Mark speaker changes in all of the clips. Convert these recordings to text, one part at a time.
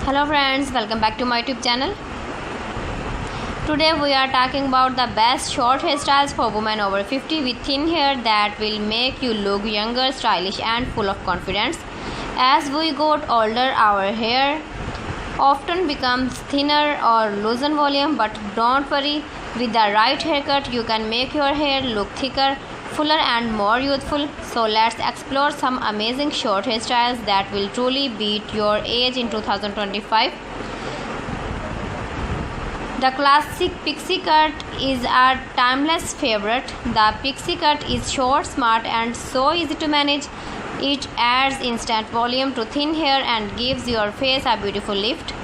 Speaker 1: Hello friends, welcome back to my YouTube channel. Today we are talking about the best short hairstyles for women over 50 with thin hair that will make you look younger, stylish and full of confidence. As we got older, our hair often becomes thinner or loosen volume, but don't worry, with the right haircut you can make your hair look thicker, fuller and more youthful. So let's explore some amazing short hairstyles that will truly beat your age in 2025. The classic pixie cut is a timeless favorite. The pixie cut is short, smart and so easy to manage. It adds instant volume to thin hair and gives your face a beautiful lift.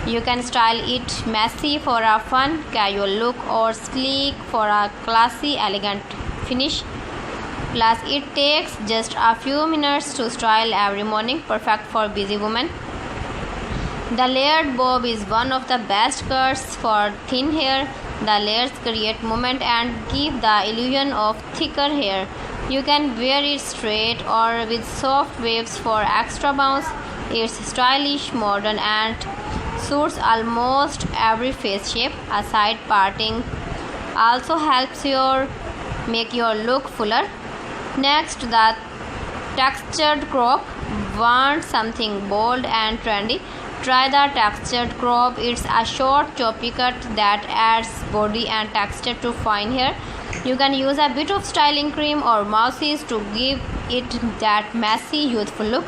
Speaker 1: You can style it messy for a fun, casual look or sleek for a classy, elegant finish. Plus, it takes just a few minutes to style every morning, perfect for busy women. The layered bob is one of the best cuts for thin hair. The layers create movement and give the illusion of thicker hair. You can wear it straight or with soft waves for extra bounce. It's stylish, modern and suits almost every face shape. A side parting also helps make your look fuller. Next, the textured crop. Want something bold and trendy? Try the textured crop. It's a short choppy cut that adds body and texture to fine hair. You can use a bit of styling cream or mousses to give it that messy, youthful look.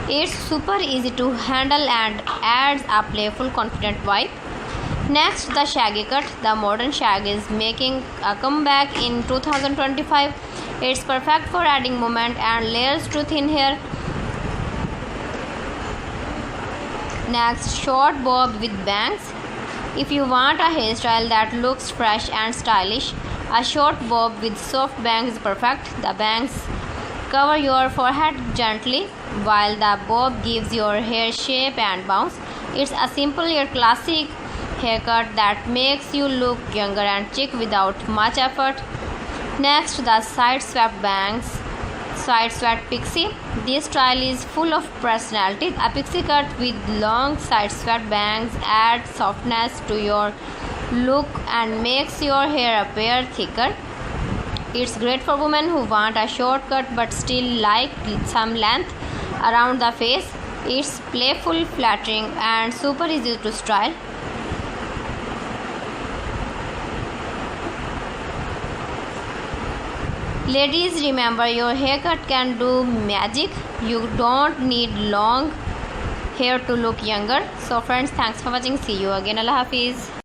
Speaker 1: It's super easy to handle and adds a playful, confident vibe. Next, the shaggy cut. The modern shag is making a comeback in 2025. It's perfect for adding movement and layers to thin hair. Next, short bob with bangs. If you want a hairstyle that looks fresh and stylish, a short bob with soft bangs is perfect. The bangs cover your forehead gently, while the bob gives your hair shape and bounce. It's a simple yet classic haircut that makes you look younger and chic without much effort. Next, the side swept bangs. Side swept pixie. This style is full of personality. A pixie cut with long side swept bangs adds softness to your look and makes your hair appear thicker. It's great for women who want a short cut but still like some length around the face. It's playful, flattering and super easy to style. Ladies, remember, your haircut can do magic. You don't need long hair to look younger. So friends, thanks for watching. See you again. Allah Hafiz.